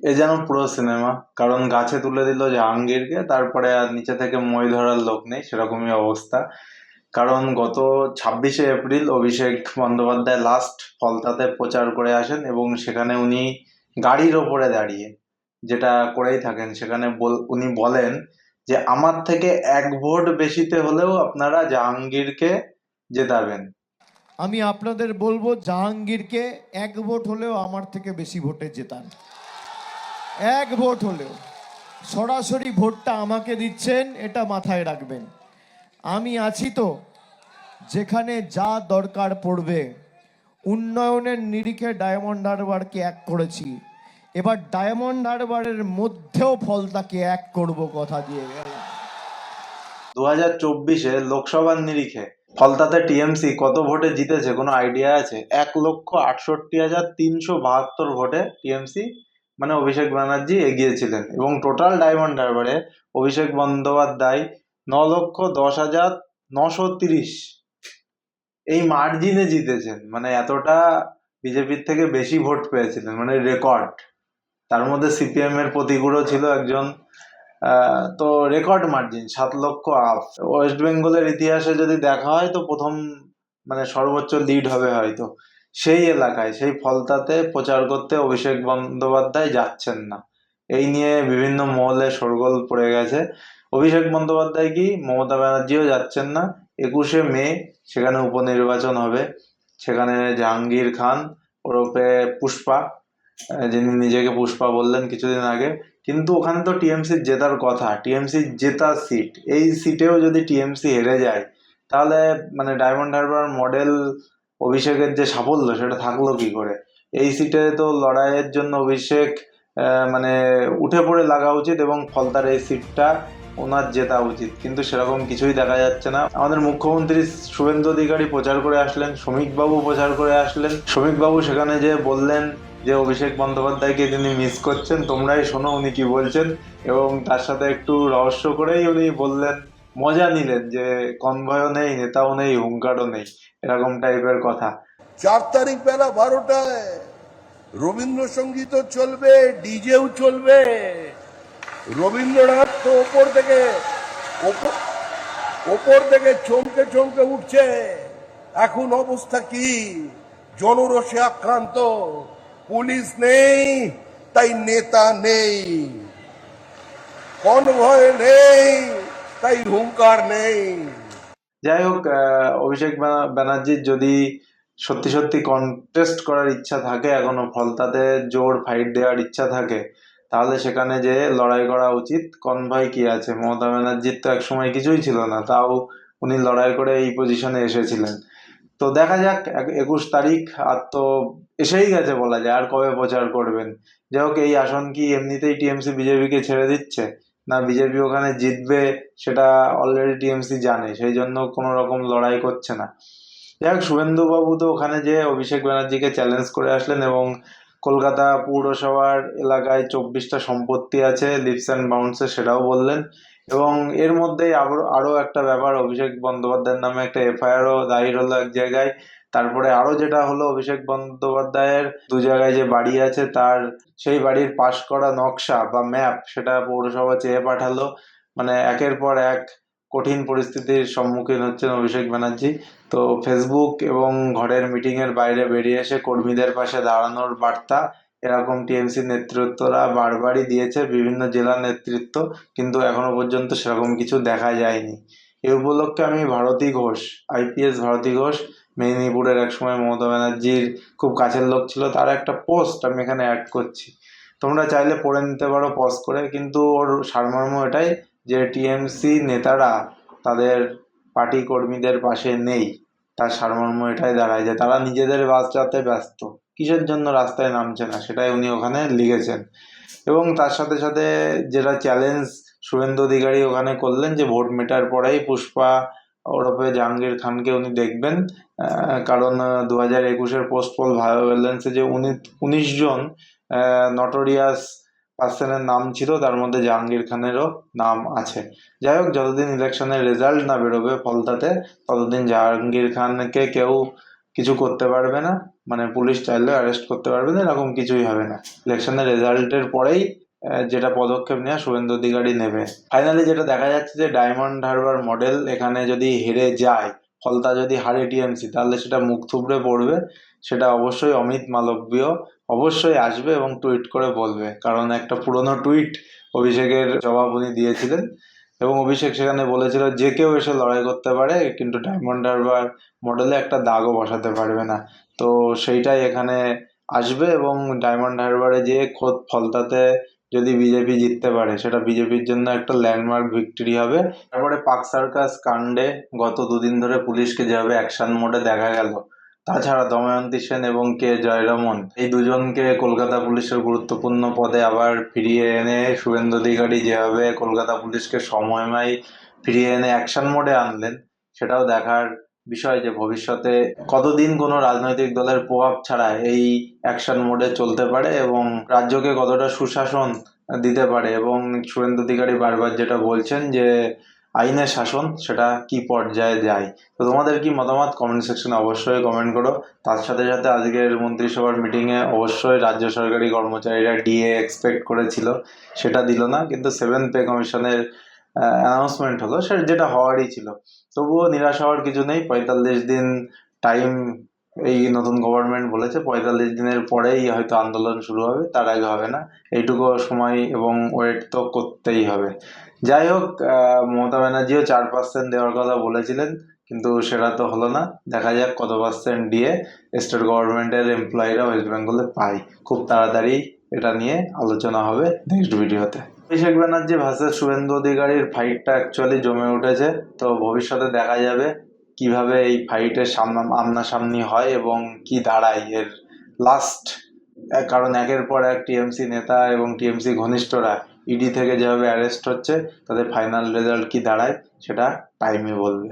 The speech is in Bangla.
এ যেন পুরো সিনেমা। কারণ গাছে তুলে দিল জাহাঙ্গীরকে, তারপরে আর নিচে থেকে মই ধরার লোক নেই, সেরকমই অবস্থা। কারণ গত 26শে এপ্রিল অভিষেক বন্দ্যোপাধ্যায় লাস্ট ফলতাতে প্রচার করে আসেন, এবং সেখানে উনি গাড়ির ওপরে দাঁড়িয়ে যেটা করেই থাকেন, সেখানে উনি বলেন যে আমার থেকে 1 ভোট বেশিতে হলেও আপনারা জাহাঙ্গীরকে জেতাবেন। আমি আপনাদের বলবো, জাহাঙ্গীরকে 1 ভোট হলেও আমার থেকে বেশি ভোটে জেতান। 1 ভোট হলেও সরাসরি ভোটটা আমাকে দিচ্ছেন, এটা মাথায় রাখবেন। আমি আছি তো, যেখানে যা দরকার পড়বে। উন্নয়নের নিরিখে ডায়মন্ড হারবারকে 1 করেছি, এবার ডায়মন্ড হারবারের মধ্যেও ফলতাকে 1 করব, কথা দিয়ে গেলাম। 2024-এ লোকসভার নিরিখে ফলতাতে টিএমসি কত ভোটে জিতেছে কোনো আইডিয়া আছে? 1,68,372 ভোটে টিএমসি, মানে অভিষেক ব্যানার্জি এগিয়েছিলেন, এবং টোটাল ডায়মন্ড হারবারে অভিষেক বন্দ্যোপাধ্যায় 9,10,930 এই মার্জিনে জিতেছেন। মানে এতটা বিজেপির থেকে বেশি ভোট পেয়েছিলেন, মানে রেকর্ড। তার মধ্যে সিপিএম এর প্রতিকূলও ছিল একজন। তো রেকর্ড মার্জিন 7 লক্ষ আপ। ওয়েস্ট বেঙ্গলের ইতিহাসে যদি দেখা হয় তো প্রথম, মানে সর্বোচ্চ লিড হবে হয়তো। সেই এলাকায়, সেই ফলতাতে প্রচার করতে অভিষেক বন্দ্যোপাধ্যায় যাচ্ছেন না, এই নিয়ে বিভিন্ন মহলে শোরগোল পড়ে গেছে। অভিষেক বন্দ্যোপাধ্যায় কি, মমতা ব্যানার্জিও যাচ্ছেন না। 21শে মে সেখানে উপনির্বাচন হবে। সেখানে জাহাঙ্গীর খান ওরফে পুষ্পা, যিনি নিজেকে পুষ্পা বললেন কিছুদিন আগে, কিন্তু ওখানে তো টিএমসির জেতার কথা, টিএমসির জেতার সিট। এই সিটেও যদি টিএমসি হেরে যায়, তাহলে মানে ডায়মন্ড হারবার মডেল অভিষেকের যে সাফল্য সেটা থাকলো কি করে? এই সিটে তো লড়াইয়ের জন্য অভিষেক মানে উঠে পড়ে লাগা উচিত, এবং ফলতার এই সিটটা ওনার জেতা উচিত, কিন্তু সেরকম কিছুই দেখা যাচ্ছে না। আমাদের মুখ্যমন্ত্রী শুভেন্দু অধিকারী প্রচার করে আসলেন, শ্রমিকবাবু প্রচার করে আসলেন। শ্রমিকবাবু সেখানে যে বললেন যে অভিষেক বন্দ্যোপাধ্যায়কে তিনি মিস করছেন, তোমরাই শোনো উনি কি বলছেন। এবং তার সাথে একটু রহস্য করেই উনি বললেন, মজা নিলেন যে কনভয়ও নেই, নেতাও নেই, হুঙ্কারও নেই, এরকম টাইপের কথা। 4 তারিখ বেলা 12টায় রবীন্দ্রসঙ্গীতও চলবে, ডিজেও চলবে। রবীন্দ্রনাথ তো ওপর থেকে চমকে চমকে উঠছে। এখন অবস্থা কি? জনরোষে আক্রান্ত, পুলিশ নেই তাই নেতা নেই, কনভয় নেই তাই হুঙ্কার নেই। যাই হোক, অভিষেক ব্যানার্জির যদি সত্যি সত্যি কন্টেস্ট করার ইচ্ছা থাকে, এখনো ফলতাতে জোর ফাইট দেওয়ার ইচ্ছা থাকে, তাহলে সেখানে যে লড়াই করা উচিত। কনভয় কি আছে? মমতা ব্যানার্জির তো একসময় কিছুই ছিল না, তাও উনি লড়াই করে এই পজিশনে এসেছিলেন। তো দেখা যাক, 21 তারিখ আর তো এসেই গেছে বলা যায়, আর কবে প্রচার করবেন? যাই হোক, এই আসন কি এমনিতেই টিএমসি বিজেপিকে ছেড়ে দিচ্ছে, না বিজেপি ওখানে জিতবে সেটা অলরেডি টিএমসি জানে, সেই জন্য কোনো রকম লড়াই করছে না? যাই হোক, শুভেন্দু বাবু তো ওখানে যে অভিষেক ব্যানার্জিকে চ্যালেঞ্জ করে আসলেন, এবং কলকাতা পৌরসভার এলাকায় 24টা সম্পত্তি আছে লিপস অ্যান্ড বাউন্সে, সেটাও বললেন। এবং এর মধ্যেই আরো একটা ব্যাপার, অভিষেক বন্দ্যোপাধ্যায়ের নামে একটা এফআইআরও দায়ের হলো এক জায়গায়। তারপরে আরো যেটা হলো, অভিষেক বন্দ্যোপাধ্যায়ের 2 জায়গায় যে বাড়ি আছে, তার সেই বাড়ির পাশ করা নকশা বা ম্যাপ সেটা পৌরসভা চেয়ে পাঠালো। মানে একের পর এক কঠিন পরিস্থিতির সম্মুখীন হচ্ছেন অভিষেক ব্যানার্জি। তো ফেসবুক এবং ঘরের মিটিং এর বাইরে বেরিয়ে এসে কর্মীদের পাশে দাঁড়ানোর বার্তা এরকম টিএমসি নেতৃত্বরা বারবারই দিয়েছে, বিভিন্ন জেলার নেতৃত্ব, কিন্তু এখনো পর্যন্ত সেরকম কিছু দেখা যায়নি। এই উপলক্ষে আমি ভারতী ঘোষ, আইপিএস ভারতী ঘোষ, মেদিনীপুরের একসময় মমতা ব্যানার্জির খুব কাছের লোক ছিল, তার একটা পোস্ট আমি এখানে অ্যাড করছি, তোমরা চাইলে পড়ে নিতে পারো পজ করে। কিন্তু ওর সারমর্ম এটাই যে টিএমসি নেতারা তাদের পার্টি কর্মীদের পাশে নেই। তার সারমর্ম এটাই দাঁড়ায় যে তারা নিজেদের বাঁচাতে ব্যস্ত, কিসের জন্য রাস্তায় নামছে না, সেটাই উনি ওখানে লিখেছেন। এবং তার সাথে সাথে যেটা চ্যালেঞ্জ শুভেন্দু অধিকারী ওখানে করলেন, যে ভোট মেটার পরেই পুষ্পা ওরফে জাহাঙ্গীর খানকে উনি দেখবেন। কারণ 2021-এর পোস্ট পোল ভায়োলেন্সে যে 19 জন নটোরিয়াস পার্সনের নাম ছিল, তার মধ্যে জাহাঙ্গীর খানেরও নাম আছে। যাই হোক, যতদিন ইলেকশনের রেজাল্ট না বেরোবে ফলতাতে, ততদিন জাহাঙ্গীর খানকে কেউ কিছু করতে পারবে না। মানে পুলিশ চাইলেও অ্যারেস্ট করতে পারবে না, এরকম কিছুই হবে না। ইলেকশনের রেজাল্টের পরেই যেটা পদক্ষেপ নেওয়া শুভেন্দু অধিকারী নেবে। ফাইনালি যেটা দেখা যাচ্ছে যে ডায়মন্ড হারবার মডেল এখানে যদি হেরে যায়, ফলতা যদি হারে টিএমসি, তাহলে সেটা মুখ থুবড়ে পড়বে। সেটা অবশ্যই অমিত মালব্য অবশ্যই আসবে এবং টুইট করে বলবে, কারণ একটা পুরনো টুইট অভিষেকের জবাব উনি দিয়েছিলেন এবং অভিষেক সেখানে বলেছিল যে কেউ এসে লড়াই করতে পারে, কিন্তু ডায়মন্ড হারবার মডেলে একটা দাগও বসাতে পারবে না। তো সেইটাই এখানে আসবে এবং ডায়মন্ড হারবারে যে খোদ ফলতাতে যদি বিজেপি জিততে পারে, সেটা বিজেপির জন্য একটা ল্যান্ডমার্ক ভিক্টরি হবে। তারপরে পাক সার্কাস কাণ্ডে গত দুদিন ধরে পুলিশকে যেভাবে অ্যাকশন মোডে দেখা গেল, তাছাড়া দময়ন্তী সেন এবং কে জয়রমন এই দুজনকে কলকাতা পুলিশের গুরুত্বপূর্ণ পদে আবার ফিরিয়ে এনে শুভেন্দু অধিকারী যেভাবে কলকাতা পুলিশকে সময়ময় ফিরিয়ে এনে অ্যাকশন মোডে আনলেন, সেটাও দেখার বিষয় যে ভবিষ্যতে কতদিন কোনো রাজনৈতিক দলের প্রভাব ছাড়া এই অ্যাকশন মোডে চলতে পারে এবং রাজ্যকে কতটা সুশাসন দিতে পারে। এবং শুভেন্দু অধিকারী বারবার যেটা বলছেন যে আইনের শাসন, সেটা কি পর্যায়ে যায়। তো তোমাদের কি মতামত কমেন্ট সেকশনে অবশ্যই কমেন্ট করো। তার সাথে সাথে আজকের মন্ত্রিসভার মিটিংয়ে অবশ্যই রাজ্য সরকারি কর্মচারীরা ডিএ এক্সপেক্ট করেছিল, সেটা দিল না, কিন্তু 7th পে কমিশনের অ্যানাউন্সমেন্ট হলো, সে যেটা হওয়ারই ছিল। তবুও নিরাশ হওয়ার কিছু নেই, 45 দিন টাইম এই নতুন গভর্নমেন্ট বলেছে, 45 দিনের পরেই হয়তো আন্দোলন শুরু হবে, তার আগে হবে না। এইটুকু সময় এবং ওয়েট তো করতেই হবে। যাই হোক, মমতা ব্যানার্জিও 4% দেওয়ার কথা বলেছিলেন, কিন্তু সেটা তো হলো না। দেখা যাক কত পার্সেন্ট দিয়ে স্টেট গভর্নমেন্টের এমপ্লয়িরা ওয়েস্ট বেঙ্গলে পায়। খুব তাড়াতাড়ি এটা নিয়ে আলোচনা হবে নেক্সট ভিডিওতে। অভিষেক ব্যানার্জি ভার্সেস শুভেন্দু অধিকারীর ফাইটটা অ্যাকচুয়ালি জমে উঠেছে। তো ভবিষ্যতে দেখা যাবে কিভাবে এই ফাইটের সামনাসামনি হয় এবং কি দাঁড়ায় এর লাস্ট। কারণ একের পর এক টিএমসি নেতা এবং টিএমসি ঘনিষ্ঠরা ইডি থেকে যেভাবে অ্যারেস্ট হচ্ছে, তাদের ফাইনাল রেজাল্ট কি দাঁড়ায় সেটা টাইমই বলবে।